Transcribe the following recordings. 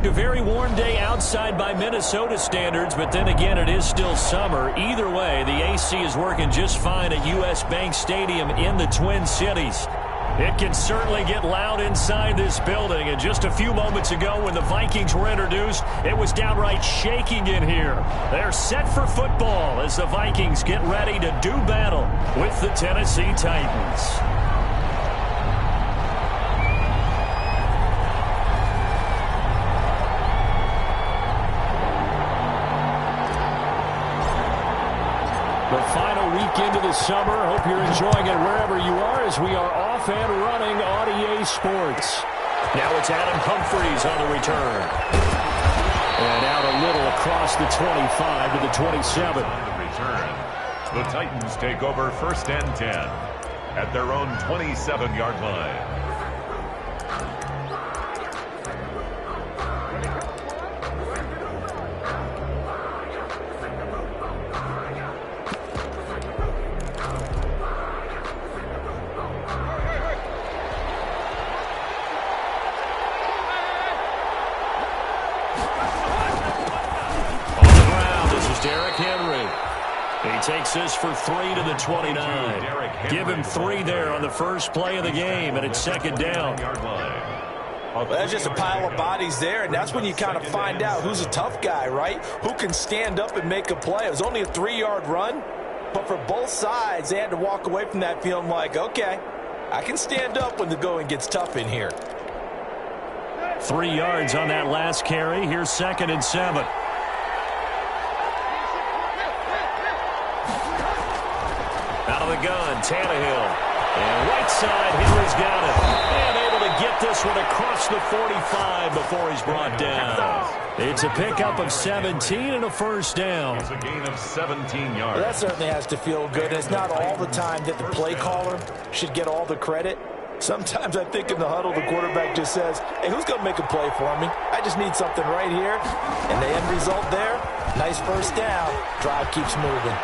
a very warm day outside by Minnesota standards, but then again, it is still summer. Either way, the AC is working just fine at U.S. Bank Stadium in the Twin Cities. It can certainly get loud inside this building, and just a few moments ago when the Vikings were introduced, it was downright shaking in here. They're set for football as the Vikings get ready to do battle with the Tennessee Titans. The final week into the summer. Hope you're enjoying it wherever you are as we are off and running on EA Sports. Now it's Adam Humphries on the return. And out a little across the 25 to the 27. On the return, the Titans take over 1st and 10 at their own 27-yard line. Takes this for 3 to the 29. Give him 3 there on the first play of the game, and it's 2nd down. Well, that's just a pile of bodies there, and that's when you kind of find out who's a tough guy, right? Who can stand up and make a play. It was only a 3-yard run, but for both sides, they had to walk away from that feeling like, okay, I can stand up when the going gets tough in here. 3 yards on that last carry. Here's 2nd and 7. Out of the gun, Tannehill. And right side, Henry's got it. And able to get this one across the 45 before he's brought down. It's a pickup of 17 and a 1st down. It's a gain of 17 yards. Well, that certainly has to feel good. It's not all the time that the play caller should get all the credit. Sometimes I think in the huddle, the quarterback just says, hey, who's going to make a play for me? I just need something right here. And the end result there, nice 1st down. Drive keeps moving.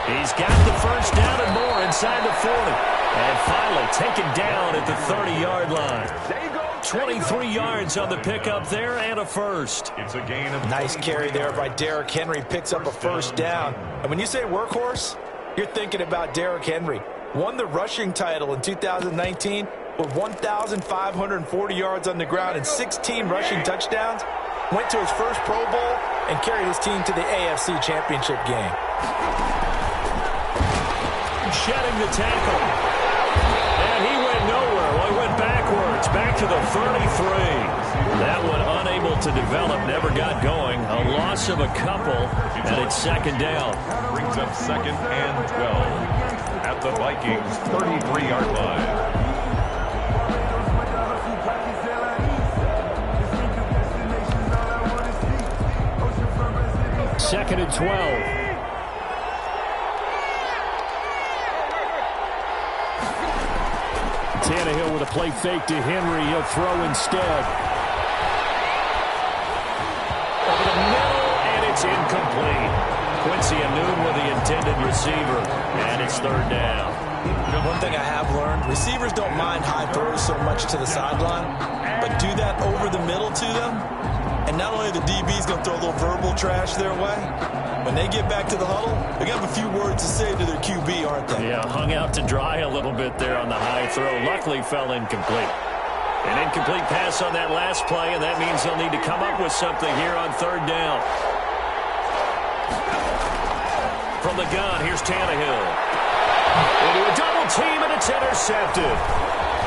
He's got the 1st down and more inside the 40. And finally taken down at the 30-yard line. 23 yards on the pickup there and a 1st. It's a gain of nice carry there by Derrick Henry. Picks up a 1st down. And when you say workhorse, you're thinking about Derrick Henry. Won the rushing title in 2019 with 1,540 yards on the ground and 16 rushing touchdowns. Went to his first Pro Bowl and carried his team to the AFC Championship game. Shedding the tackle. And he went nowhere. Well, he went backwards. Back to the 33. That one unable to develop. Never got going. A loss of a couple. And it's 2nd down. Brings up 2nd and 12 at the Vikings' 33-yard line. 2nd and 12. Tannehill with a play fake to Henry. He'll throw instead. Over the middle, and it's incomplete. Quincy Anoon with the intended receiver, and it's 3rd down. One thing I have learned, receivers don't mind high throws so much to the sideline, but do that over the middle to them, and not only the DB's going to throw a little verbal trash their way, when they get back to the huddle, they're going to have a few words to say to their QB, aren't they? Yeah, hung out to dry a little bit there on the high throw. Luckily fell incomplete. An incomplete pass on that last play, and that means they'll need to come up with something here on 3rd down. From the gun, here's Tannehill. Into a double team, and it's intercepted.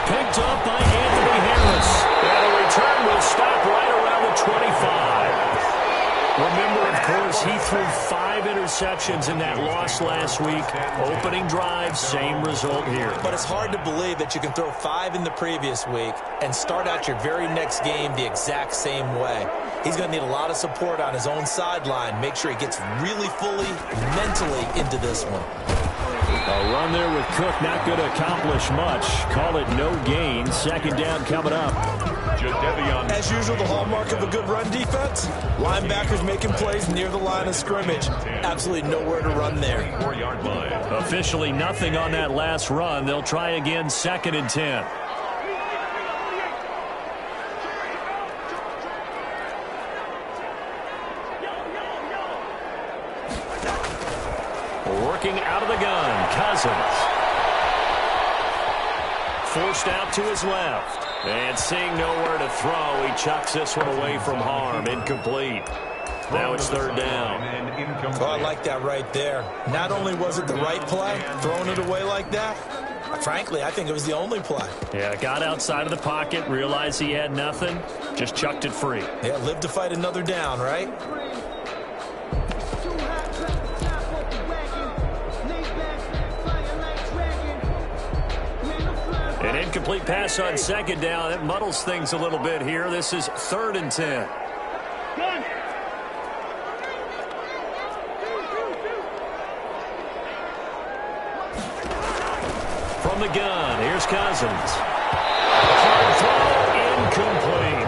Picked up by Anthony Harris. And the return will stop right around the 25. Remember, of course, he threw 5 interceptions in that loss last week. Opening drive, same result here. But it's hard to believe that you can throw 5 in the previous week and start out your very next game the exact same way. He's going to need a lot of support on his own sideline. Make sure he gets really fully, mentally into this one. A run there with Cook, not going to accomplish much. Call it no gain. 2nd down coming up. As usual, the hallmark of a good run defense, linebackers making plays near the line of scrimmage. Absolutely nowhere to run there. 4-yard line. Officially nothing on that last run. They'll try again 2nd and 10. Working out of the gun, Cousins. Forced out to his left. And seeing nowhere to throw, he chucks this one away from harm. Incomplete. Now it's third down. Oh, I like that right there. Not only was it the right play, throwing it away like that, frankly, I think it was the only play. Yeah, got outside of the pocket, realized he had nothing, just chucked it free. Yeah, live to fight another down, right? An incomplete pass on second down. It muddles things a little bit here. This is 3rd and 10. From the gun, here's Cousins. Incomplete.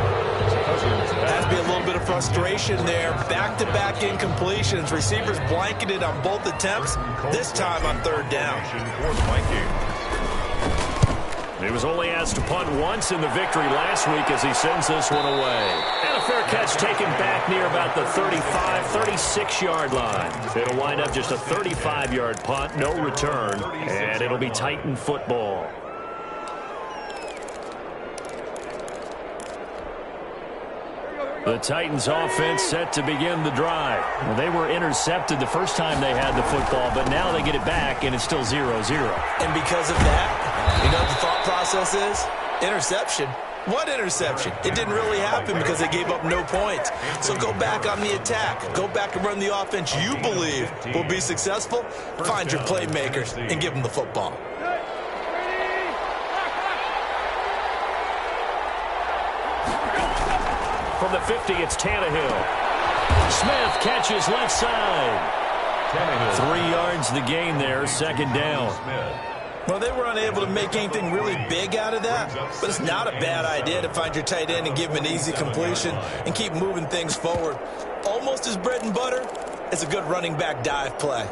Has to be a little bit of frustration there. Back-to-back incompletions. Receivers blanketed on both attempts, this time on 3rd down. He was only asked to punt once in the victory last week as he sends this one away. And a fair catch taken back near about the 35, 36-yard line. It'll wind up just a 35-yard punt, no return, and it'll be Titan football. The Titans offense set to begin the drive. Well, they were intercepted the first time they had the football, but now they get it back, and it's still 0-0. And because of that, you know what the thought process is? Interception. What interception? It didn't really happen because they gave up no points. So go back on the attack. Go back and run the offense you believe will be successful. Find your playmakers and give them the football. From the 50, it's Tannehill. Smith catches left side. 3 yards the gain there, second down. Well, they were unable to make anything really big out of that, but it's not a bad idea to find your tight end and give him an easy completion and keep moving things forward. Almost as bread and butter as a good running back dive play.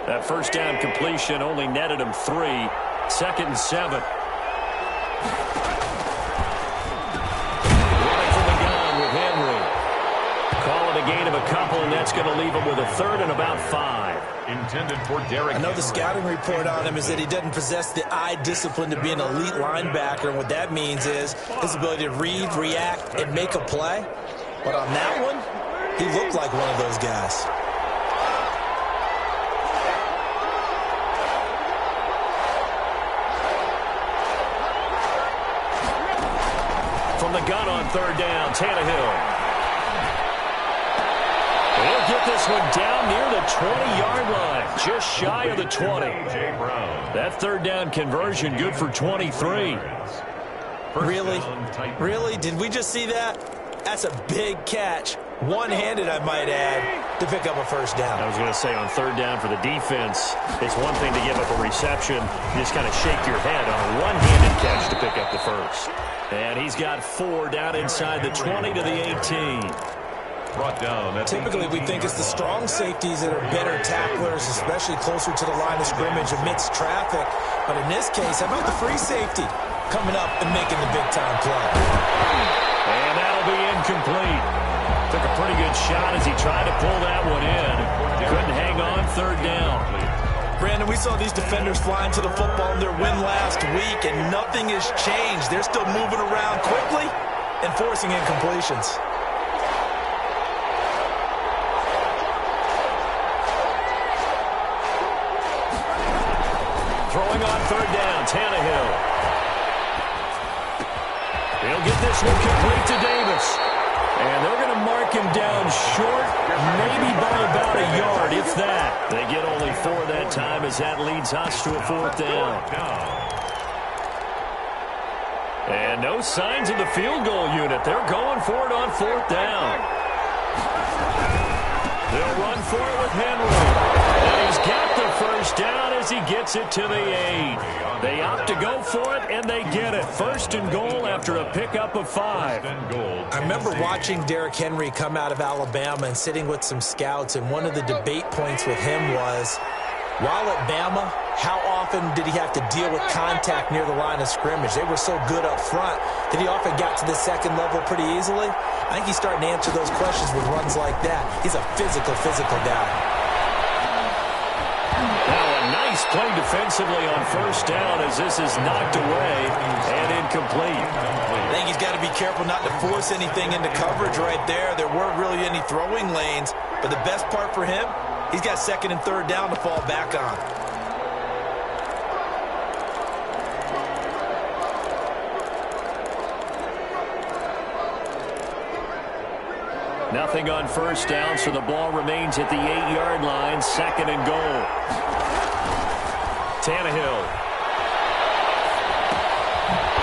That first down completion only netted him 3. 2nd and 7. A gain of a couple, and that's going to leave him with a 3rd and about 5. Intended for Derek. Another scouting report on him is that he doesn't possess the eye discipline to be an elite linebacker, and what that means is his ability to read, react, and make a play. But on that one, he looked like one of those guys. From the gun on 3rd down, Tannehill. He'll get this one down near the 20-yard line, just shy of the 20. That 3rd down conversion good for 23. Really? Really? Did we just see that? That's a big catch. One-handed, I might add, to pick up a 1st down. I was going to say on 3rd down for the defense, it's one thing to give up a reception. You just kind of shake your head on a one-handed catch to pick up the 1st. And he's got 4 down inside the 20 to the 18. Brought down. Typically, we think it's the strong safeties that are better tacklers, especially closer to the line of scrimmage amidst traffic. But in this case, how about the free safety coming up and making the big-time play? And that'll be incomplete. Took a pretty good shot as he tried to pull that one in. Couldn't hang on 3rd down. Brandon, we saw these defenders flying to the football in their win last week, and nothing has changed. They're still moving around quickly and forcing incompletions. Throwing on 3rd down, Tannehill. He'll get this one complete to Davis. And they're going to mark him down short, maybe by about a yard, if that. They get only 4 that time as that leads us to a 4th down. And no signs of the field goal unit. They're going for it on 4th down. They'll run for it with Henry. And he's got the 1st down as he gets it to the 8. They opt to go for it, and they get it. 1st and goal after a pickup of 5. I remember watching Derek Henry come out of Alabama and sitting with some scouts, and one of the debate points with him was, while at Bama, how often did he have to deal with contact near the line of scrimmage? They were so good up front that he often got to the 2nd level pretty easily. I think he's starting to answer those questions with runs like that. He's a physical guy. Nice play defensively on first down as this is knocked away and incomplete. I think he's got to be careful not to force anything into coverage right there. There weren't really any throwing lanes, but the best part for him, he's got second and third down to fall back on. Nothing on first down, so the ball remains at the 8-yard line, second and goal. Tannehill.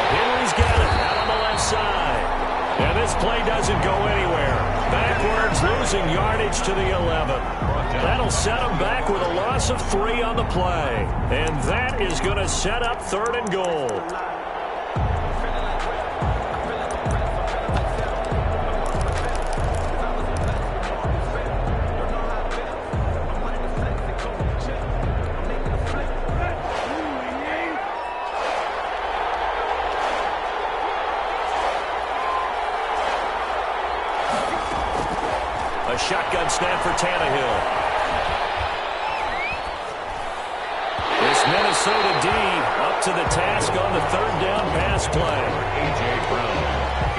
Henry's got it out on the left side. And this play doesn't go anywhere. Backwards, losing yardage to the 11. That'll set him back with a loss of 3 on the play. And that is going to set up third and goal. Shotgun snap for Tannehill. This Minnesota D up to the task on the third down pass play. A.J. Brown,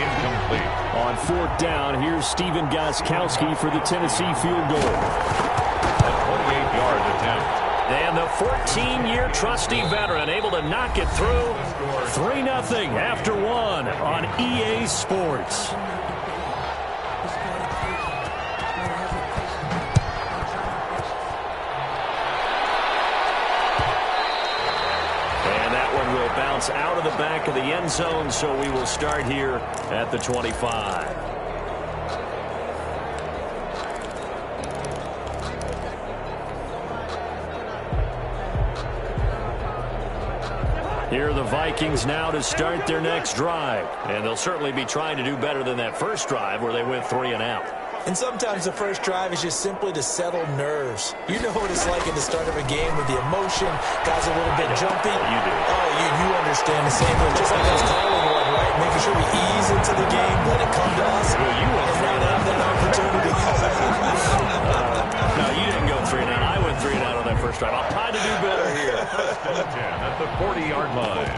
incomplete. On fourth down, here's Stephen Gostkowski for the Tennessee field goal. A 28-yard attempt. And the 14-year trusty veteran able to knock it through. 3-0 after 1 on EA Sports. Bounce out of the back of the end zone, so we will start here at the 25. Here are the Vikings now to start their next drive. And they'll certainly be trying to do better than that first drive where they went 3 and out. And sometimes the first drive is just simply to settle nerves. You know what it's like at the start of a game with the emotion. Guys a little bit jumpy. You do. Oh, you understand the same way. Just like us calling one, right? Making sure we ease into the game, let it come to us. Well, you went and not have that opportunity. No, you didn't go 3 and out. I went 3 and out on that first drive. I'll try to do better here. First and 10 at the 40-yard line.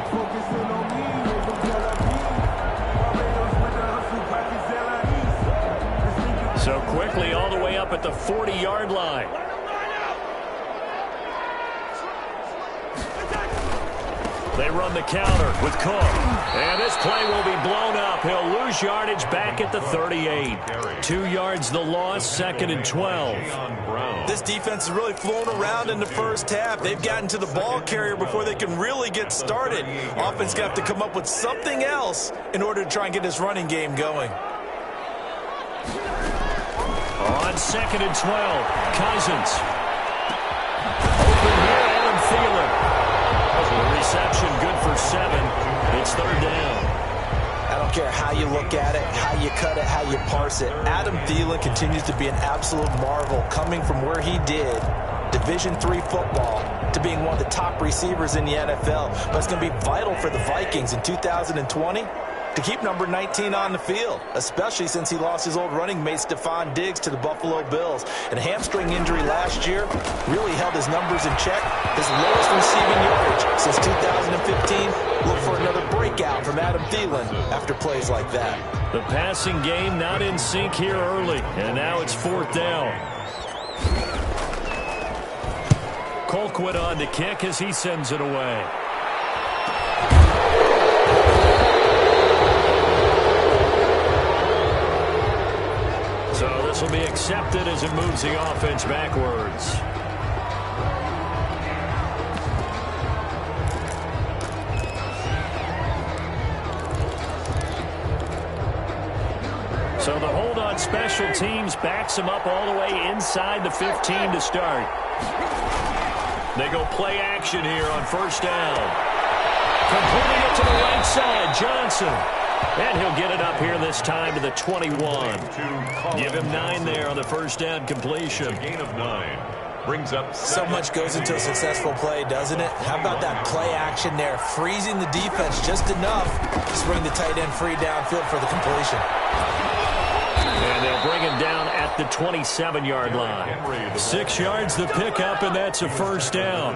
So quickly all the way up at the 40-yard line. They run the counter with Cook. And this play will be blown up. He'll lose yardage back at the 38. 2 yards the loss, second and 12. This defense is really flown around in the first half. They've gotten to the ball carrier before they can really get started. Offense going to have to come up with something else in order to try and get this running game going. On second and 12, Cousins. Open here, Adam Thielen. The reception good for 7. It's third down. I don't care how you look at it, how you cut it, how you parse it. Adam Thielen continues to be an absolute marvel coming from where he did, Division III football, to being one of the top receivers in the NFL. But it's going to be vital for the Vikings in 2020 to keep number 19 on the field, especially since he lost his old running mate Stephon Diggs to the Buffalo Bills. And a hamstring injury last year really held his numbers in check. His lowest receiving yardage since 2015. Look for another breakout from Adam Thielen after plays like that. The passing game not in sync here early, and now it's fourth down. Colquitt on to kick as he sends it away. So this will be accepted as it moves the offense backwards. So the hold on special teams backs him up all the way inside the 15 to start. They go play action here on first down. Completing it to the right side, Johnson. And he'll get it up here this time to the 21. Give him 9 there on the first down completion. A gain of 9. Brings up so much goes into a successful play, doesn't it? How about that play action there, freezing the defense just enough to bring the tight end free downfield for the completion. And they'll bring him down at at the 27-yard line. 6 yards the pickup, and that's a first down.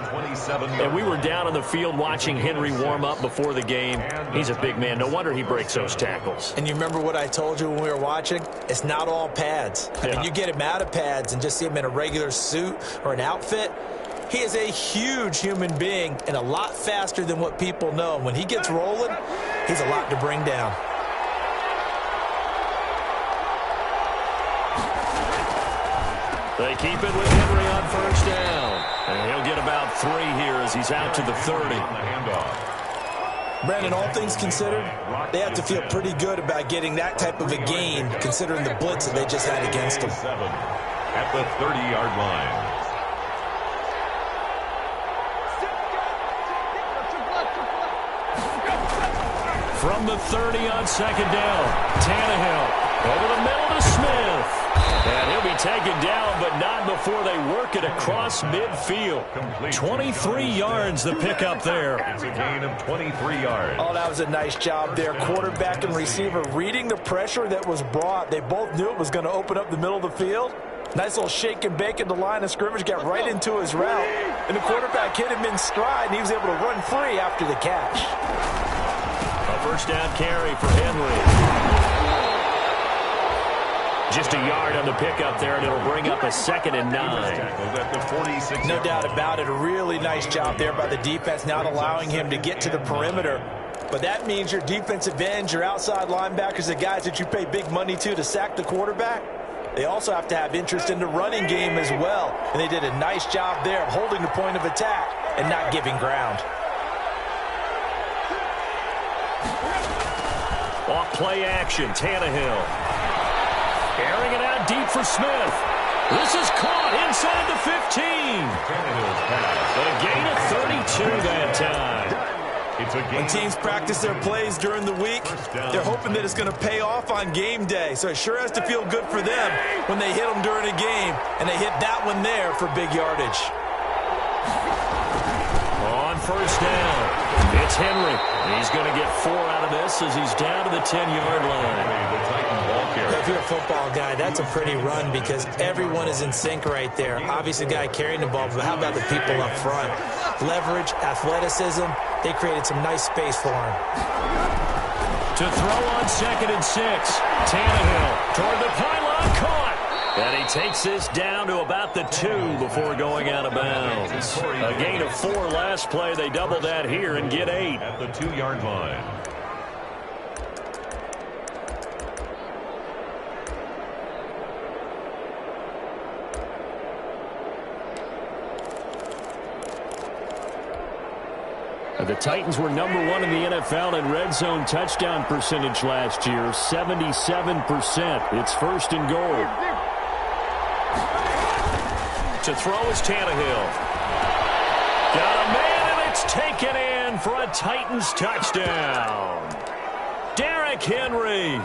And we were down on the field watching Henry warm up before the game. He's a big man. No wonder he breaks those tackles. And you remember what I told you when we were watching? It's not all pads. I mean, you get him out of pads and just see him in a regular suit or an outfit. He is a huge human being and a lot faster than what people know. When he gets rolling, he's a lot to bring down. They keep it with Henry on first down. And he'll get about 3 here as he's out to the 30. Brandon, all things considered, they have to feel pretty good about getting that type of a gain considering the blitz that they just had against them. At the 30-yard line. From the 30 on second down, Tannehill over the middle to Smith. And he'll be taken down, but not before they work it across midfield. 23 yards the pickup there. It's a gain of 23 yards. Oh, that was a nice job there. Quarterback and receiver reading the pressure that was brought. They both knew it was going to open up the middle of the field. Nice little shake and bake at the line of scrimmage, got right into his route. And the quarterback hit him in stride, and he was able to run free after the catch. A first down carry for Henry. Just a yard on the pickup there, and it'll bring up a 2nd and 9. No doubt about it. A really nice job there by the defense, not allowing him to get to the perimeter. But that means your defensive ends, your outside linebackers, the guys that you pay big money to sack the quarterback, they also have to have interest in the running game as well. And they did a nice job there of holding the point of attack and not giving ground. Off play action, Tannehill. Airing it out deep for Smith. This is caught inside the 15. A gain of 32 that time. When teams practice their plays during the week, they're hoping that it's going to pay off on game day. So it sure has to feel good for them when they hit them during a game, and they hit that one there for big yardage. On first down, it's Henry. He's going to get 4 out of this as he's down to the 10-yard line. If you're a football guy, that's a pretty run because everyone is in sync right there. Obviously, the guy carrying the ball, but how about the people up front? Leverage, athleticism, they created some nice space for him. To throw on 2nd and 6, Tannehill toward the pylon, caught. And he takes this down to about the 2 before going out of bounds. A gain of 4 last play. They double that here and get 8. At the 2-yard line. The Titans were number 1 in the NFL in red zone touchdown percentage last year, 77%. It's 1st and goal. To throw is Tannehill. Got a man, and it's taken in for a Titans touchdown. Derrick Henry,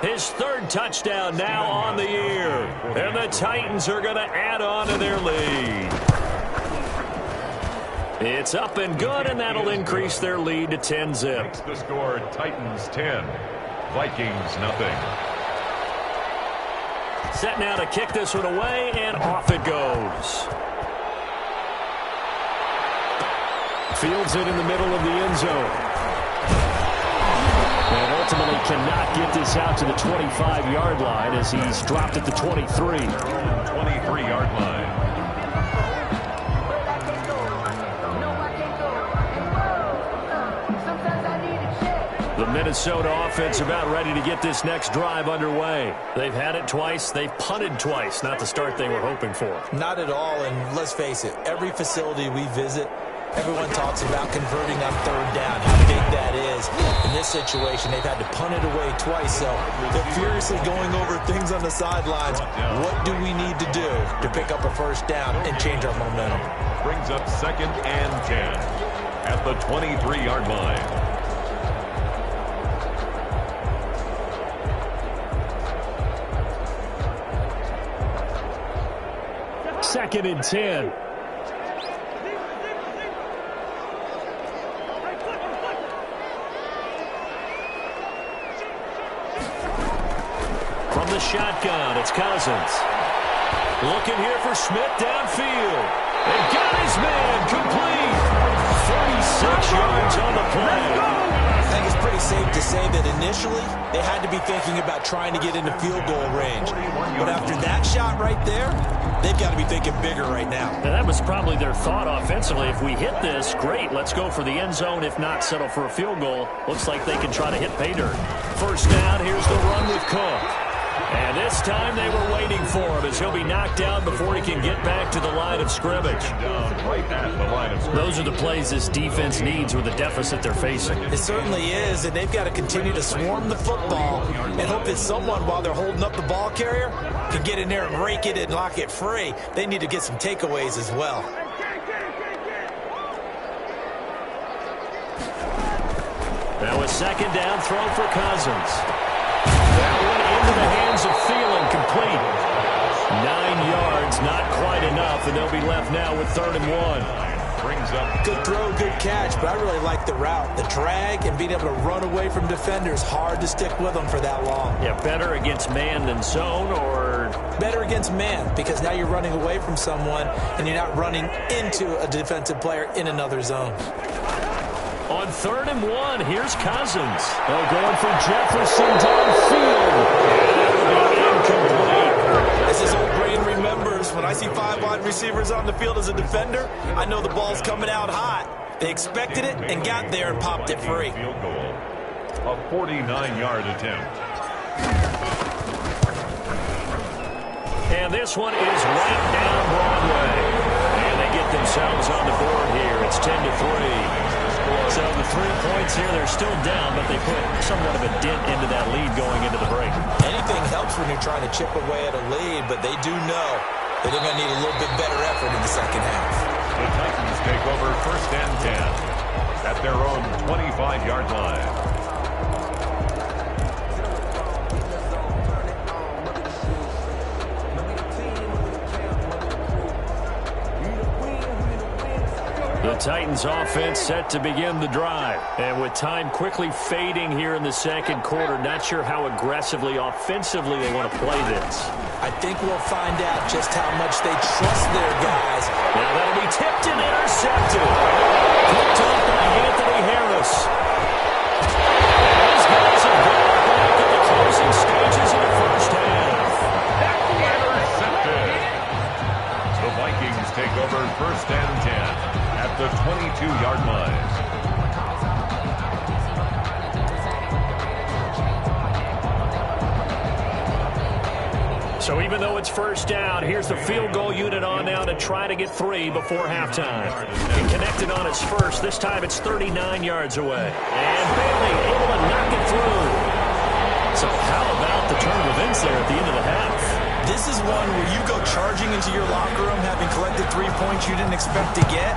his 3rd touchdown now on the year. And the Titans are going to add on to their lead. It's up and good, and that'll increase their lead to 10-zip. Makes the score Titans 10, Vikings nothing. Set now to kick this one away, and off it goes. Fields it in the middle of the end zone. And ultimately cannot get this out to the 25-yard line as he's dropped at the 23. 23-yard line. The Minnesota offense about ready to get this next drive underway. They've had it twice. They've punted twice. Not the start they were hoping for. Not at all, and let's face it, every facility we visit, everyone talks about converting on 3rd down, how big that is. In this situation, they've had to punt it away twice, so they're furiously going over things on the sidelines. What do we need to do to pick up a 1st down and change our momentum? Brings up 2nd and 10 at the 23-yard line. 2nd and 10. From the shotgun, it's Cousins. Looking here for Smith downfield. And got his man complete. 36 yards on the play. I think it's pretty safe to say that initially they had to be thinking about trying to get into field goal range. But after that shot right there, they've got to be thinking bigger right now. And that was probably their thought offensively. If we hit this, great. Let's go for the end zone. If not, settle for a field goal. Looks like they can try to hit pay dirt. First down, here's the run with Cook. And this time they were waiting for him as he'll be knocked down before he can get back to the line of scrimmage. Those are the plays this defense needs with the deficit they're facing. It certainly is, and they've got to continue to swarm the football and hope that someone, while they're holding up the ball carrier, can get in there and rake it and lock it free. They need to get some takeaways as well. Now a second down throw for Cousins. That one into the hands of Thielen, complete. 9 yards, not quite enough, and they'll be left now with 3rd and 1. Brings up good throw, good catch, but I really like the route. The drag and being able to run away from defenders, hard to stick with them for that long. Yeah, better against man than zone, or? Better against man, because now you're running away from someone and you're not running into a defensive player in another zone. On 3rd and 1, here's Cousins. They're going for Jefferson downfield. Incomplete. As his old brain remembers, when I see 5 wide receivers on the field as a defender, I know the ball's coming out hot. They expected it and got there and popped it free. Field goal. A 49-yard attempt. And this one is right down Broadway. And they get themselves on the board here. It's 10-3. So the 3 points here, they're still down, but they put somewhat of a dent into that lead going into the break. Anything helps when you're trying to chip away at a lead, but they do know that they're going to need a little bit better effort in the second half. The Titans take over 1st and 10 at their own 25-yard line. The Titans offense set to begin the drive. And with time quickly fading here in the second quarter, not sure how aggressively, offensively they want to play this. I think we'll find out just how much they trust their guys. Now that'll be tipped and intercepted. Picked up by Anthony Harris. These guys have gone back at the closing stages of the first half. Intercepted. The Vikings take over 1st and 10. At the 22-yard line. So even though it's first down, here's the field goal unit on now to try to get 3 before halftime. He connected on his first. This time it's 39 yards away. And Bailey able to knock it through. So how about the turn of events there at the end of the half? This is one where you go charging into your locker room having collected 3 points you didn't expect to get,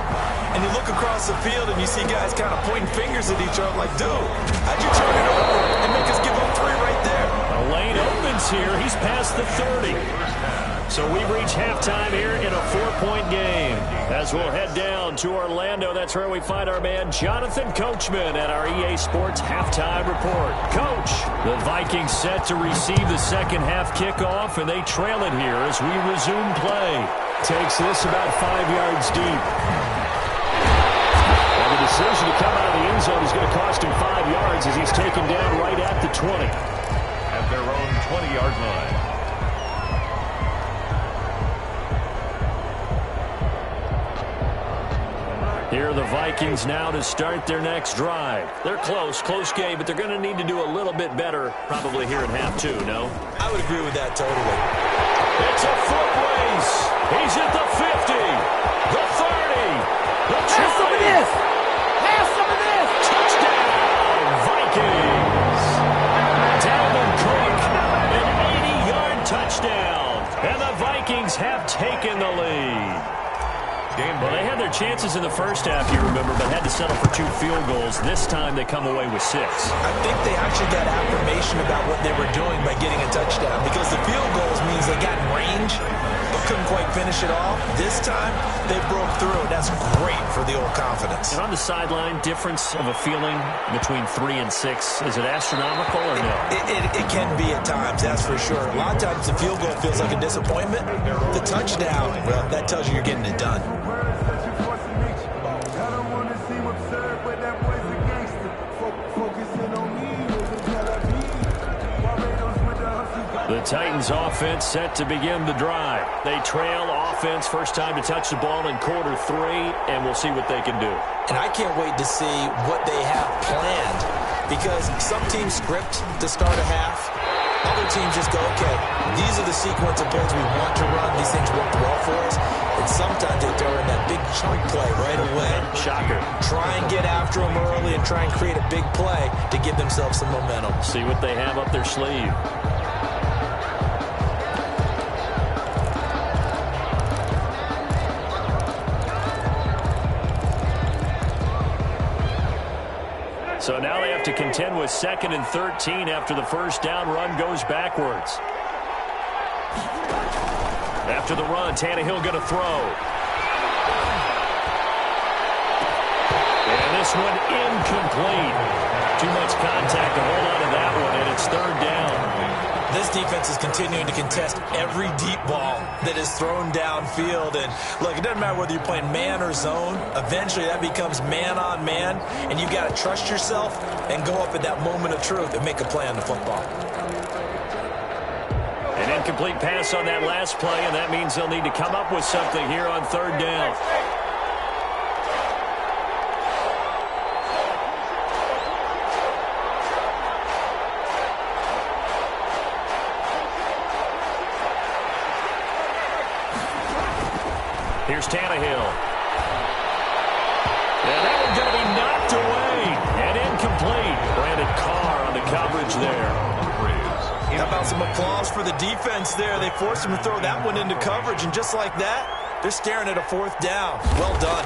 and you look across the field and you see guys kind of pointing fingers at each other like, dude, how'd you turn it over and make us give up 3 right there? A lane opens here. He's past the 30. So we've reached halftime here in a 4-point game. As we'll head down to Orlando, that's where we find our man Jonathan Coachman at our EA Sports Halftime Report. Coach, the Vikings set to receive the second half kickoff, and they trail it here as we resume play. Takes this about 5 yards deep. And the decision to come out of the end zone is going to cost him 5 yards as he's taken down right at the 20. At their own 20-yard line. Here are the Vikings now to start their next drive. They're close game, but they're going to need to do a little bit better probably here in half 2, no? I would agree with that totally. It's a foot race. He's at the 50, the 30, the 20. Have some of this. Have some of this. Touchdown, Vikings. Dalvin Cook, an 80-yard touchdown. And the Vikings have taken the lead. game. Well, they had their chances in the first half, you remember, but had to settle for 2 field goals. This time they come away with 6. I think they actually got affirmation about what they were doing by getting a touchdown, because the field goals means they got in range but couldn't quite finish it off. This time they broke through, and that's great for the old confidence. And on the sideline, difference of a feeling between 3 and 6, is it astronomical or no? It can be at times, that's for sure. A lot of times the field goal feels like a disappointment. The touchdown, well, that tells you you're getting it done. The Titans offense set to begin the drive. They trail offense, first time to touch the ball in quarter 3, and we'll see what they can do. And I can't wait to see what they have planned, because some teams script to start a half. Other teams just go, okay, these are the sequence of plays we want to run. These things work well for us. And sometimes they throw in that big chunk play right away. Shocker. Try and get after them early and try and create a big play to give themselves some momentum. See what they have up their sleeve. So now they have to contend with 2nd and 13 after the first down run goes backwards. After the run, Tannehill going to throw. And this one incomplete. Too much contact to hold on to that one, and it's 3rd down. This defense is continuing to contest every deep ball that is thrown downfield. And look, it doesn't matter whether you're playing man or zone. Eventually, that becomes man on man, and you've got to trust yourself and go up at that moment of truth and make a play on the football. An incomplete pass on that last play, and that means they'll need to come up with something here on 3rd down. Here's Tannehill. And that one's going to be knocked away and incomplete. Brandon Carr on the coverage there. How about some applause for the defense there? They forced him to throw that one into coverage, and just like that, they're staring at a 4th down. Well done.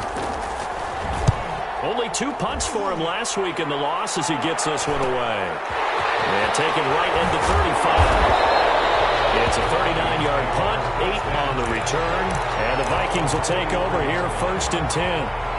Only 2 punts for him last week in the loss as he gets this one away. And taken right at the 35. It's a 39-yard punt, 8 on the return, and the Vikings will take over here 1st and 10.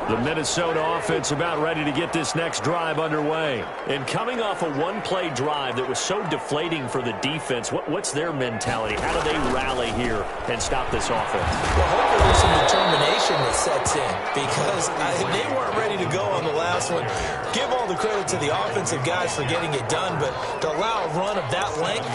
The Minnesota offense about ready to get this next drive underway. And coming off a one-play drive that was so deflating for the defense, what's their mentality? How do they rally here and stop this offense? Well, hopefully there's some determination that sets in, because they weren't ready to go on the last one. Give all the credit to the offensive guys for getting it done, but to allow a run of that length,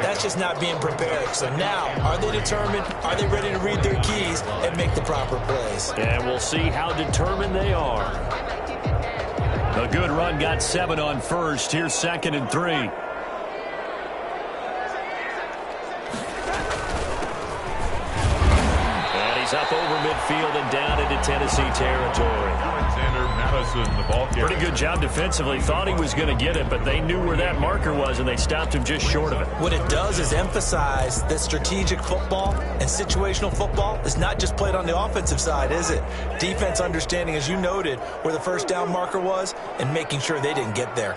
that's just not being prepared. So now, are they determined? Are they ready to read their keys and make the proper plays? And we'll see how determined they are. A good run got 7 on first. Here's 2nd and 3. And he's up over midfield and down into Tennessee territory. Alexander Madison, the ball carrier. Pretty good job defensively. Thought he was going to get it, but they knew where that marker was, and they stopped him just short of it. What it does is emphasize that strategic football and situational football is not just played on the offensive side, is it? Defense understanding, as you noted, where the first down marker was and making sure they didn't get there.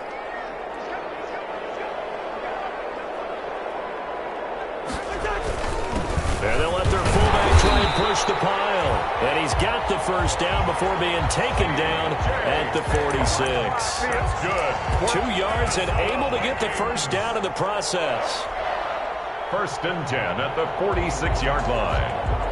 And they'll let their fullback try and push the pile. And he's got the first down before being taken down at the 46. That's good. 2 yards and able to get the first down in the process. 1st and 10 at the 46-yard line.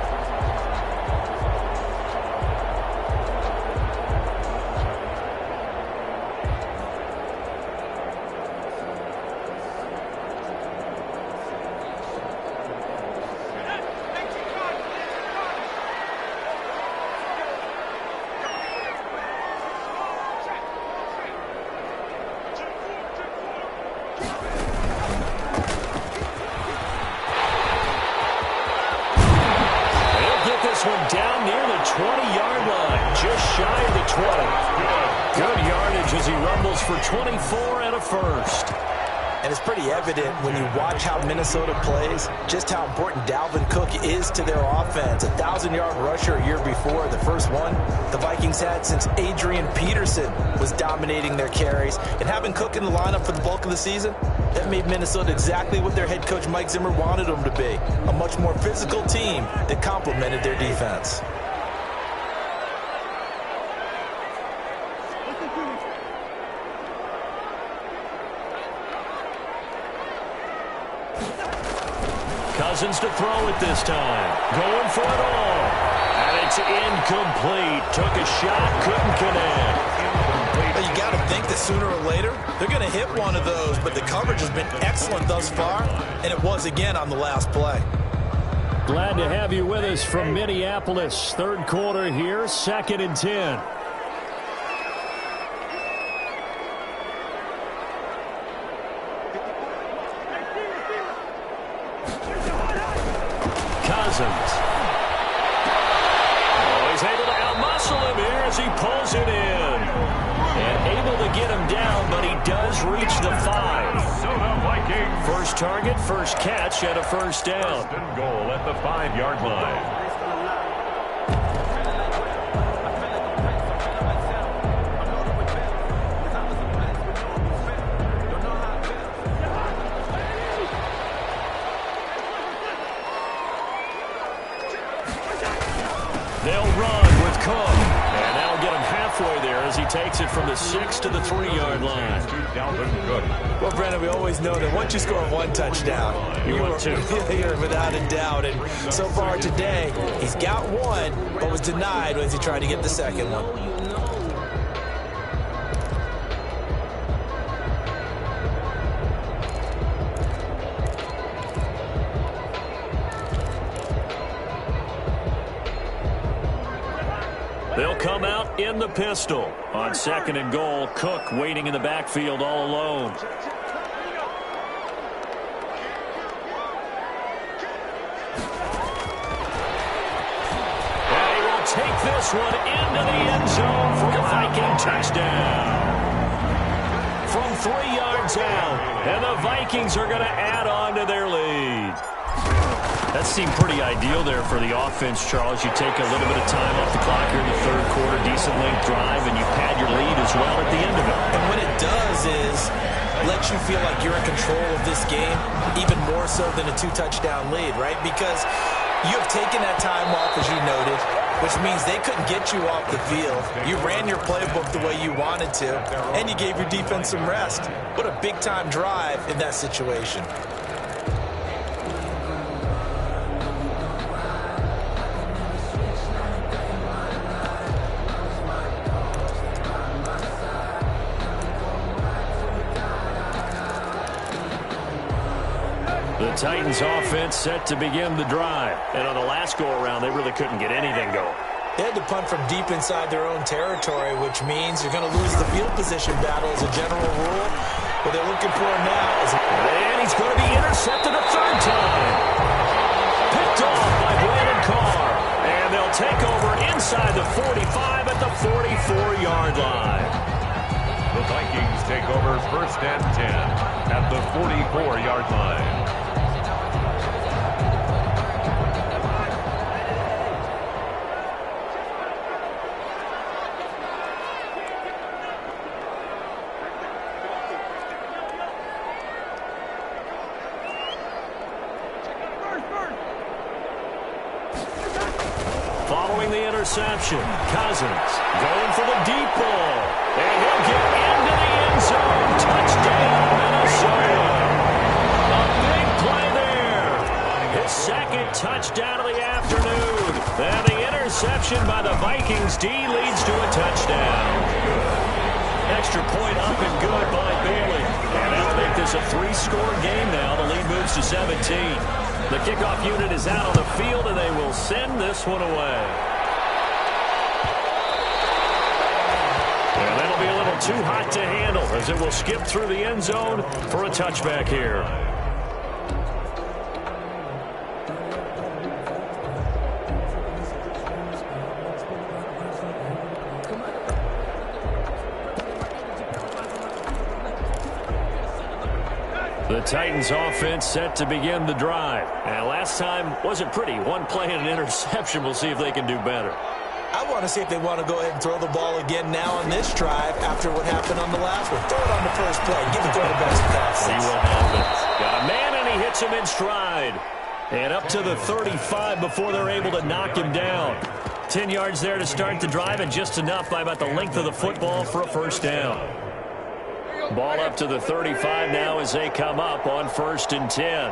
shy of the 20. Good yardage as he rumbles for 24 and a first. And it's pretty evident when you watch how Minnesota plays, just how important Dalvin Cook is to their offense. 1,000-yard rusher a year before, the first one the Vikings had since Adrian Peterson was dominating their carries. And having Cook in the lineup for the bulk of the season, that made Minnesota exactly what their head coach Mike Zimmer wanted them to be, a much more physical team that complemented their defense. Cousins to throw it this time. Going for it all. And it's incomplete. Took a shot, couldn't connect. Well, you got to think that sooner or later, they're going to hit one of those, but the coverage has been excellent thus far, and it was again on the last play. Glad to have you with us from Minneapolis. Third quarter here, 2nd and 10. Cousins. Oh, he's able to outmuscle him here as he pulls it in. And able to get him down, but he does reach the 5. First target, first catch, and a first down. First and goal at the 5-yard line. They'll run with Cook. And that'll get him halfway there as he takes it from the 6 to the 3-yard line. Well, Brandon, we always know that once you score one touchdown, you want two. You're without a doubt. And so far today, he's got one, but was denied as he tried to get the second one. They'll come out in the pistol. On 2nd and goal, Cook waiting in the backfield all alone. And he will take this one into the end zone for a Viking touchdown. From 3 yards out, and the Vikings are going to add on to their lead. That seemed pretty ideal there for the offense, Charles. You take a little bit of time off the clock here in the third quarter, decent length drive, and you pad your lead as well at the end of it. And what it does is let you feel like you're in control of this game, even more so than a 2-touchdown lead, right? Because you have taken that time off, as you noted, which means they couldn't get you off the field. You ran your playbook the way you wanted to, and you gave your defense some rest. What a big-time drive in that situation. The Titans offense set to begin the drive. And on the last go-around, they really couldn't get anything going. They had to punt from deep inside their own territory, which means you're going to lose the field position battle as a general rule. What they're looking for now is... And he's going to be intercepted a third time. Picked off by Brandon Carr. And they'll take over inside the 45 at the 44-yard line. The Vikings take over 1st and 10 at the 44-yard line. Following the interception, Cousins going for the deep ball. And he'll get into the end zone. Touchdown, Minnesota. A big play there. His 2nd touchdown of the afternoon. And the interception by the Vikings D leads to a touchdown. Extra point up and good by Bailey. And that'll make this a 3-score game now. The lead moves to 17. The kickoff unit is out on the field, and they will send this one away. And that'll be a little too hot to handle as it will skip through the end zone for a touchback here. Titans offense set to begin the drive. And last time wasn't pretty. One play and an interception. We'll see if they can do better. I want to see if they want to go ahead and throw the ball again now on this drive after what happened on the last one. Throw it on the first play. Give it to the best pass. See what happens. Got a man, and he hits him in stride. And up to the 35 before they're able to knock him down. 10 yards there to start the drive, and just enough by about the length of the football for a first down. Ball up to the 35 now as they come up on 1st and 10.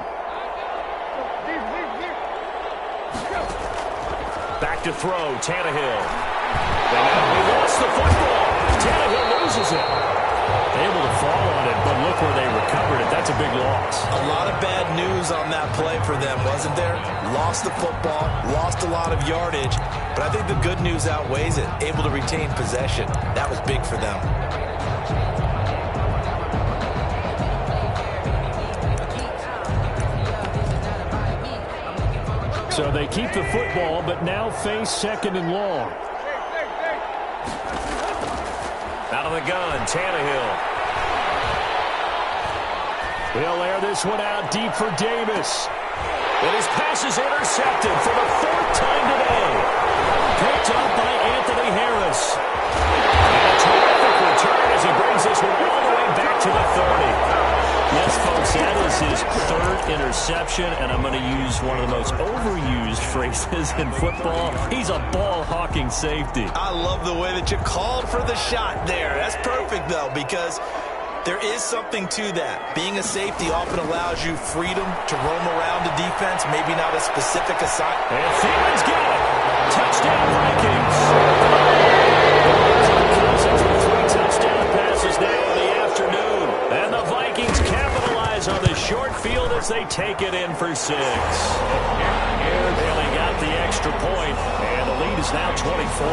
Back to throw, Tannehill. And now he lost the football. Tannehill loses it. Able to fall on it, but look where they recovered it. That's a big loss. A lot of bad news on that play for them, wasn't there? Lost the football, lost a lot of yardage, but I think the good news outweighs it. Able to retain possession. That was big for them. So they keep the football, but now face 2nd and long. Out of the gun, Tannehill. He'll air this one out deep for Davis. And his pass is intercepted for the 4th time today. Picked up by Anthony Harris. And a terrific return as he brings this one all the way back to the 30. Yes, folks, that is his 3rd interception, and I'm going to use one of the most overused phrases in football. He's a ball-hawking safety. I love the way that you called for the shot there. That's perfect, though, because there is something to that. Being a safety often allows you freedom to roam around the defense, maybe not a specific assignment. And Thielman's got it. Touchdown, Vikings. 3 touchdown passes now in the afternoon. And the Vikings capitalize on the short field as they take it in for 6. They only got the extra point, and the lead is now 24.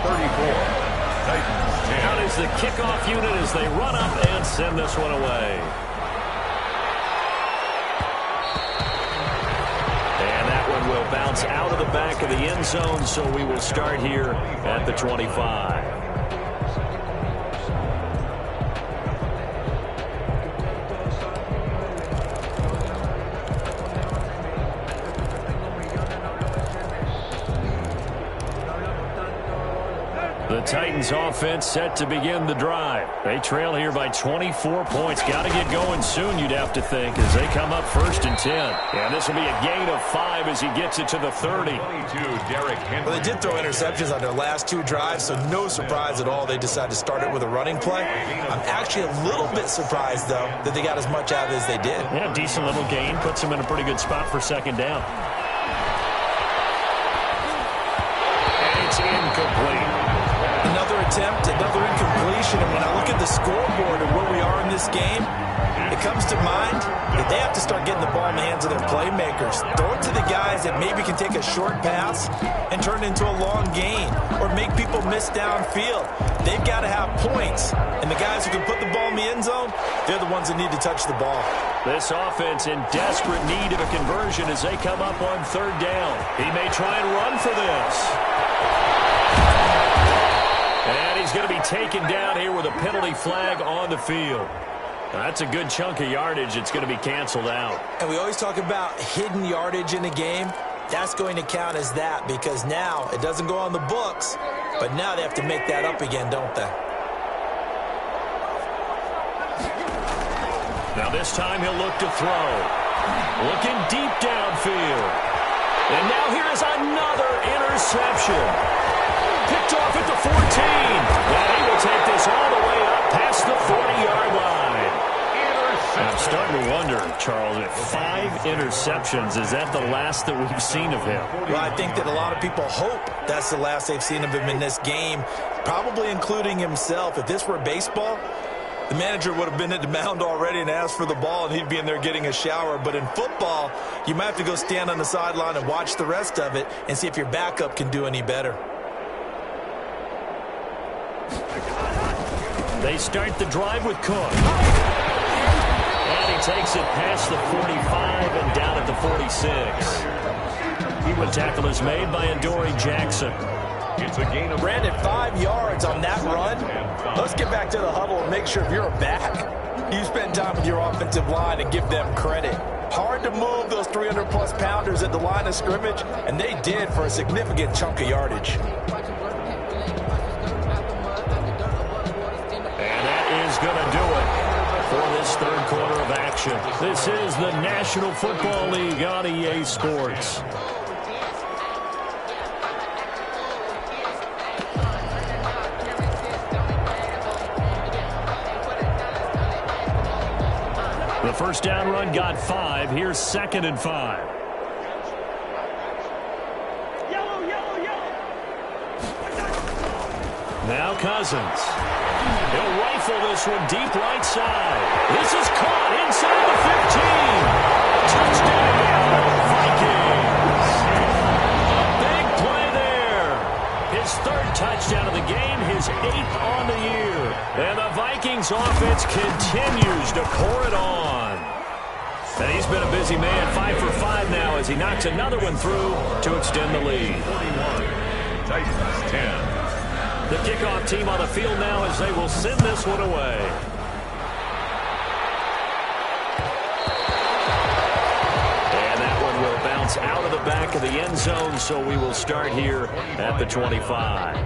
34. Titans 10. Out is the kickoff unit as they run up and send this one away. And that one will bounce out of the back of the end zone, so we will start here at the 25. The Titans offense set to begin the drive. They trail here by 24 points. Got to get going soon, you'd have to think, as they come up 1st and 10. And this will be a gain of 5 as he gets it to the 30. 22, Derrick Henry. Well, they did throw interceptions on their last 2 drives, so no surprise at all they decided to start it with a running play. I'm actually a little bit surprised, though, that they got as much out of it as they did. Yeah, decent little gain. Puts them in a pretty good spot for 2nd down. And it's incomplete. Another attempt, another incompletion, and when I look at the scoreboard and where we are in this game, it comes to mind that they have to start getting the ball in the hands of their playmakers. Throw it to the guys that maybe can take a short pass and turn it into a long gain or make people miss downfield. They've got to have points, and the guys who can put the ball in the end zone, they're the ones that need to touch the ball. This offense in desperate need of a conversion as they come up on 3rd down. He may try and run for this. And he's going to be taken down here with a penalty flag on the field. That's a good chunk of yardage. It's going to be canceled out. And we always talk about hidden yardage in a game. That's going to count as that because now it doesn't go on the books, but now they have to make that up again, don't they? Now this time he'll look to throw. Looking deep downfield. And now here is another interception. Picked off at the 14. And he will take this all the way up past the 40-yard line. I'm starting to wonder, Charles, if 5 interceptions, is that the last that we've seen of him? Well, I think that a lot of people hope that's the last they've seen of him in this game, probably including himself. If this were baseball, the manager would have been at the mound already and asked for the ball, and he'd be in there getting a shower. But in football, you might have to go stand on the sideline and watch the rest of it and see if your backup can do any better. They start the drive with Cook. And he takes it past the 45 and down at the 46. The tackle is made by Adoree Jackson. It's a gain of Brandon, 5 yards on that run. Let's get back to the huddle and make sure if you're a back, You spend time with your offensive line and give them credit. Hard to move those 300-plus pounders at the line of scrimmage, and they did for a significant chunk of yardage. And that is going to do it for this third quarter of action. This is the National Football League on EA Sports. The first down run got 5. Here's 2nd and 5. Now Cousins. He'll rifle this one deep right side. This is caught inside the 15. Touchdown, Vikings. Big play there. His 3rd touchdown of the game, his 8th on the year. And the Vikings offense continues to pour it on. And he's been a busy man, 5 for 5 now as he knocks another one through to extend the lead. 41, Titans 10. The kickoff team on the field now as they will send this one away. And that one will bounce out of the back of the end zone, so we will start here at the 25.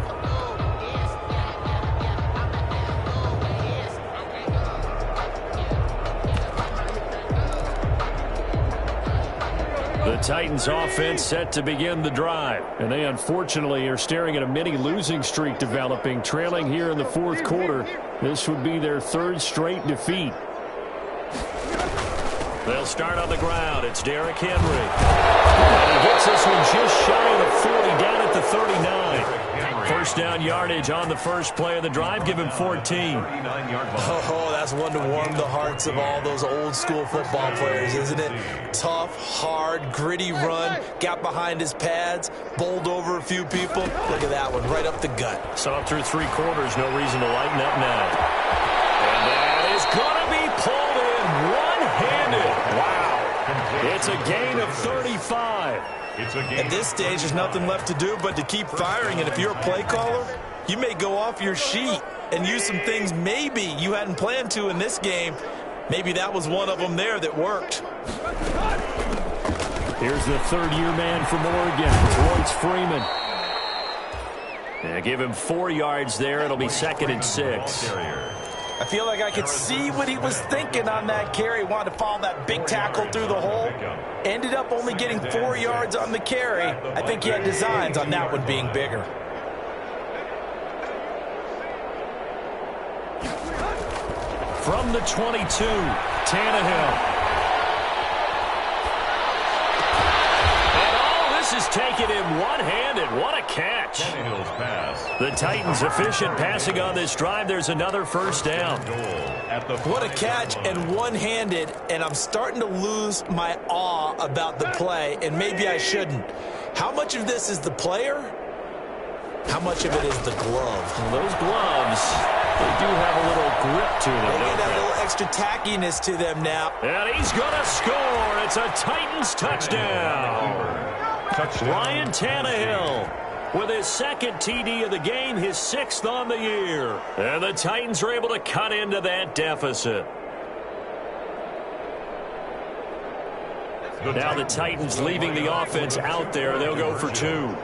The Titans offense set to begin the drive. And they unfortunately are staring at a mini losing streak developing, trailing here in the 4th quarter. This would be their 3rd straight defeat. They'll start on the ground. It's Derrick Henry. And he gets this one just shy of the 40, down at the 39. First down yardage on the first play of the drive. Give him 14. Oh, that's one to warm the hearts of all those old school football players, isn't it? Tough, hard, gritty run. Got behind his pads, bowled over a few people. Look at that one, right up the gut. So through 3 quarters, no reason to lighten up now. And that is going to be pulled in one-handed. Wow. It's a gain of 35. At this stage, there's nothing left to do but to keep firing. And if you're a play caller, you may go off your sheet and use some things maybe you hadn't planned to in this game. Maybe that was one of them there that worked. Here's the 3rd-year man from Oregon, Royce Freeman. Yeah, give him 4 yards there. It'll be 2nd and 6. I feel like I could see what he was thinking on that carry. Wanted to follow that big tackle through the hole. Ended up only getting 4 yards on the carry. I think he had designs on that one being bigger. From the 22, Tannehill. And all this is taken in one-handed. What a catch. Tannehill's pass. The Titans efficient passing on this drive. There's another first down. What a catch and one-handed, and I'm starting to lose my awe about the play, and maybe I shouldn't. How much of this is the player? How much of it is the glove? Well, those gloves, they do have a little grip to them. They get that little extra tackiness to them now. And he's going to score. It's a Titans touchdown. Ryan Tannehill with his 2nd TD of the game, his 6th on the year. And the Titans are able to cut into that deficit. Now the Titans leaving the offense out there. They'll go for 2. And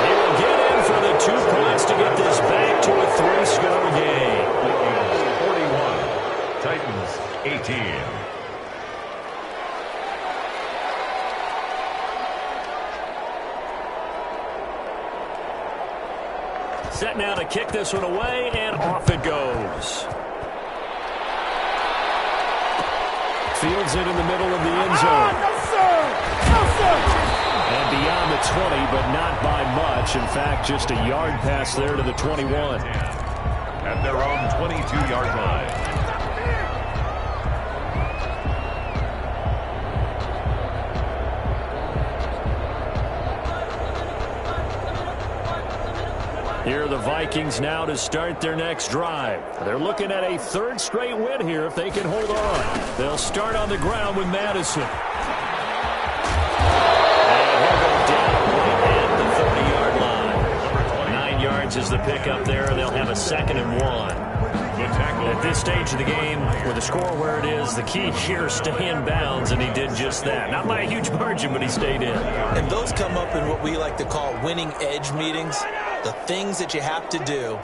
he will get in for the 2 points to get this back to a 3-score game. 41, Titans 18. Set now to kick this one away, and off it goes. Fields it in the middle of the end zone. No, sir! No, sir! And beyond the 20, but not by much. In fact, just a yard pass there to the 21. At their own 22-yard line. Here are the Vikings now to start their next drive. They're looking at a 3rd straight win here if they can hold on. They'll start on the ground with Madison. And he'll go down right at the 30-yard line. 9 yards yards is the pickup there, and they'll have a 2nd and 1. At this stage of the game, with the score where it is, the key here is stay in bounds, and he did just that. Not by a huge margin, but he stayed in. And those come up in what we like to call winning edge meetings. The things that you have to do,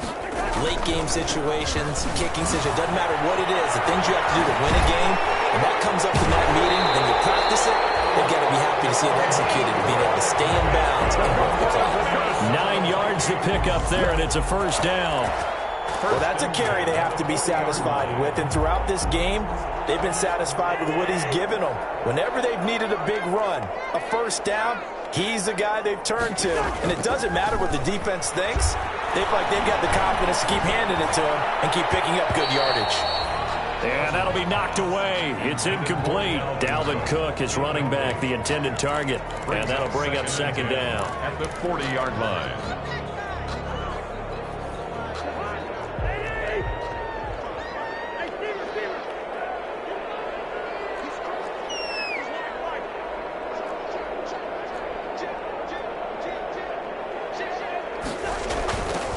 late game situations, kicking situations, doesn't matter what it is, the things you have to do to win a game, and that comes up in that meeting, then you practice it, they've got to be happy to see it executed, and being able to stay in bounds and work the clock. 9 yards to pick up there, and it's a 1st down. Well, that's a carry they have to be satisfied with, and throughout this game, they've been satisfied with what he's given them. Whenever they've needed a big run, a 1st down, he's the guy they've turned to. And it doesn't matter what the defense thinks. They've got the confidence to keep handing it to him and keep picking up good yardage. And that'll be knocked away. It's incomplete. Dalvin Cook is running back, the intended target. And that'll bring up 2nd down. At the 40-yard line.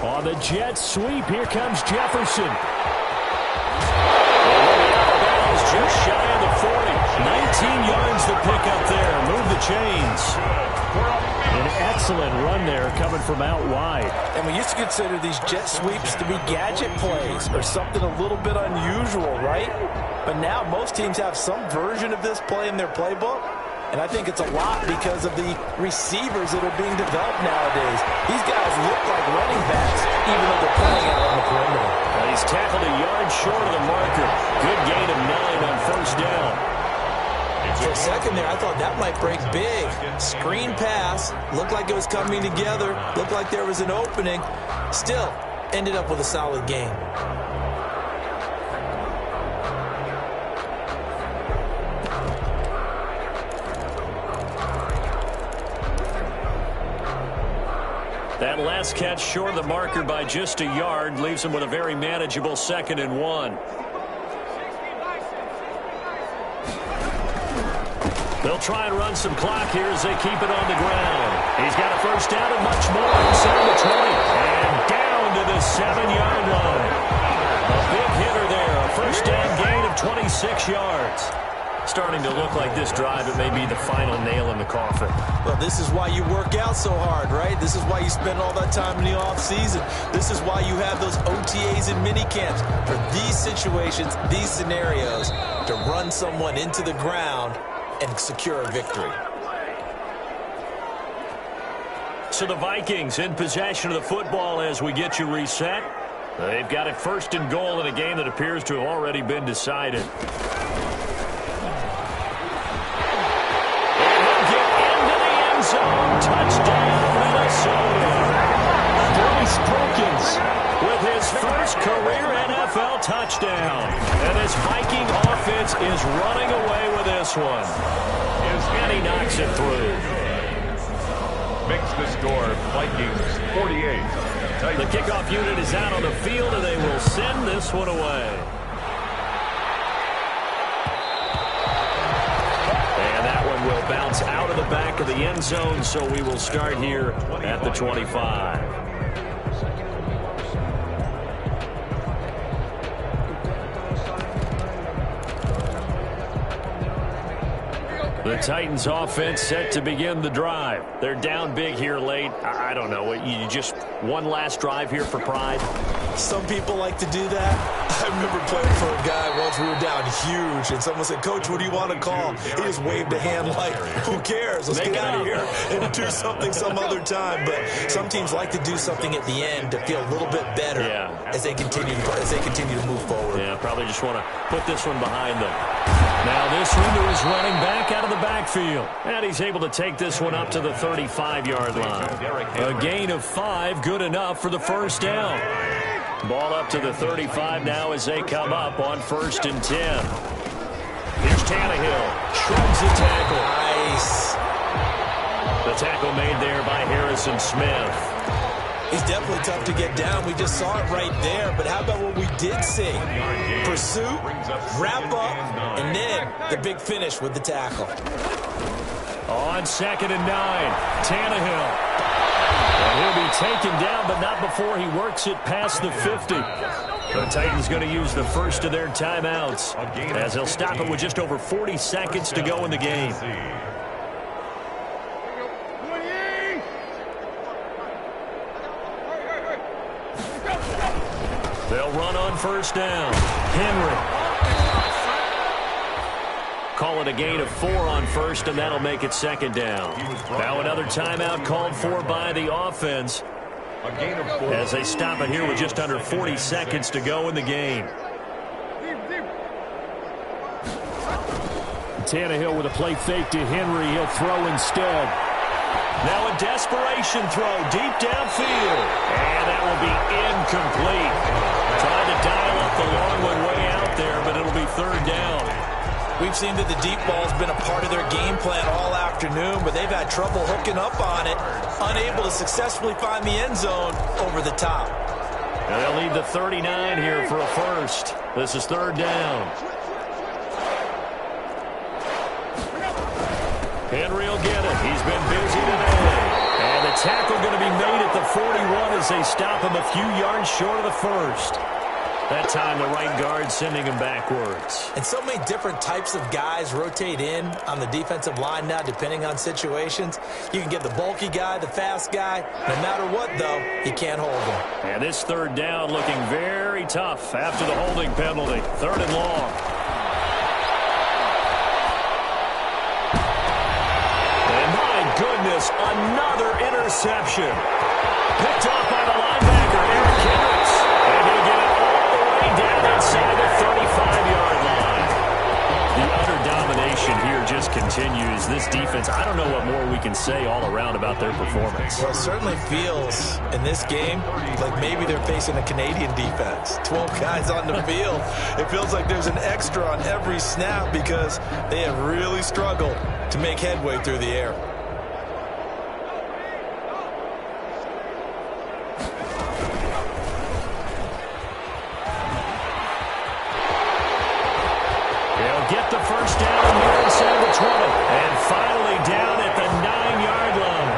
On the jet sweep, here comes Jefferson. Just shy of the 40. 19 yards to pick up there. Move the chains. An excellent run there coming from out wide. And we used to consider these jet sweeps to be gadget plays or something a little bit unusual, right? But now most teams have some version of this play in their playbook. And I think it's a lot because of the receivers that are being developed nowadays. These guys look like running backs, even though they're playing out on the perimeter. Well, he's tackled a yard short of the marker. Good gain of 9 on 1st down. For a second there, I thought that might break big. Screen pass. Looked like it was coming together. Looked like there was an opening. Still, ended up with a solid game. That last catch short of the marker by just a yard leaves him with a very manageable 2nd and 1. They'll try and run some clock here as they keep it on the ground. He's got a 1st down and much more inside the 20. And down to the 7-yard line. A big hitter there. A 1st down gain of 26 yards. Starting to look like this drive, it may be the final nail in the coffin. Well, this is why you work out so hard, right? This is why you spend all that time in the offseason. This is why you have those OTAs and mini camps for these situations, these scenarios, to run someone into the ground and secure a victory. So the Vikings in possession of the football as we get you reset. They've got it 1st and goal in a game that appears to have already been decided. Touchdown, Minnesota. Bryce Perkins with his first career NFL touchdown. And this Viking offense is running away with this one. And he knocks it through. Makes the score Vikings 48. The kickoff unit is out on the field, and they will send this one away. Will bounce out of the back of the end zone, so we will start here at the 25. The Titans offense set to begin the drive. They're down big here late. I don't know. You just one last drive here for pride? Some people like to do that. I remember playing for a guy once. We were down huge, and someone said, "Coach, what do you want to call?" He just waved a hand like, "Who cares? Let's get out of here and do something some other time." But some teams like to do something at the end to feel a little bit better as they continue to move forward. Yeah, probably just want to put this one behind them. Now this window is running back out of the backfield. And he's able to take this one up to the 35-yard line. A gain of 5, good enough for the 1st down. Ball up to the 35 now as they come up on 1st and 10. Here's Tannehill. Shrugs the tackle. Nice. The tackle made there by Harrison Smith. He's definitely tough to get down. We just saw it right there. But how about what we did see? Pursuit, wrap up, and then the big finish with the tackle. On 2nd and 9, Tannehill. He'll be taken down, but not before he works it past the 50. The Titans going to use the first of their timeouts as they'll stop it with just over 40 seconds to go in the game. They'll run on first down. Henry. Call it a gain of 4 on first, and that'll make it second down. Now another timeout called for by the offense as they stop it here with just under 40 seconds to go in the game. Tannehill with a play fake to Henry. He'll throw instead. Now a desperation throw deep downfield. And that will be incomplete. Trying to dial up the long one way out there, but it'll be third down. We've seen that the deep ball's been a part of their game plan all afternoon, but they've had trouble hooking up on it, unable to successfully find the end zone over the top. And they'll need the 39 here for a first. This is third down. Henry will get it. He's been busy today. And the tackle going to be made at the 41 as they stop him a few yards short of the first. That time, the right guard sending him backwards. And so many different types of guys rotate in on the defensive line now, depending on situations. You can get the bulky guy, the fast guy. No matter what, though, you can't hold him. And this third down looking very tough after the holding penalty. Third and long. And my goodness, another interception. Picked off by the linebacker, Eric Kendricks. And he'll get it down inside the 35-yard line. The utter domination here just continues. This defense, I don't know what more we can say all around about their performance. Well, it certainly feels in this game like maybe they're facing a Canadian defense. 12 guys on the field. It feels like there's an extra on every snap because they have really struggled to make headway through the air. Get the first down near inside the 20. And finally down at the 9-yard line.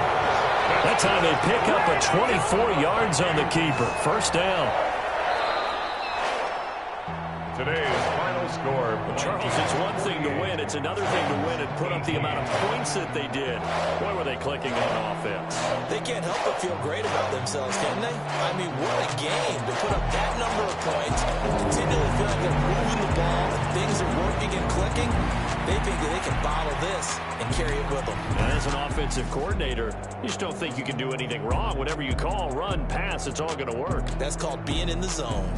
That time they pick up a 24 yards on the keeper. First down. Today's final score. Charles, it's one thing to win. It's another thing to win and put up the amount of points that they did. Boy, were they clicking on offense. They can't help but feel great about themselves, can they? I mean, what a game to put up that number of points, continually feel like they're moving the ball, and things are working and clicking. They think that they can bottle this and carry it with them. And as an offensive coordinator, you just don't think you can do anything wrong. Whatever you call, run, pass, it's all going to work. That's called being in the zone.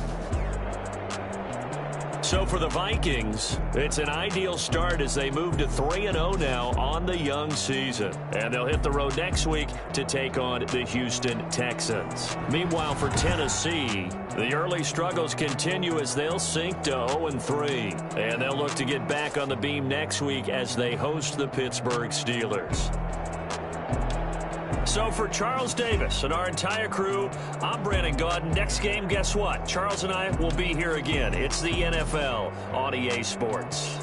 So for the Vikings, it's an ideal start as they move to 3-0 now on the young season. And they'll hit the road next week to take on the Houston Texans. Meanwhile, for Tennessee, the early struggles continue as they'll sink to 0-3. And they'll look to get back on the beam next week as they host the Pittsburgh Steelers. So for Charles Davis and our entire crew, I'm Brandon Gaudin. Next game, guess what? Charles and I will be here again. It's the NFL on EA Sports.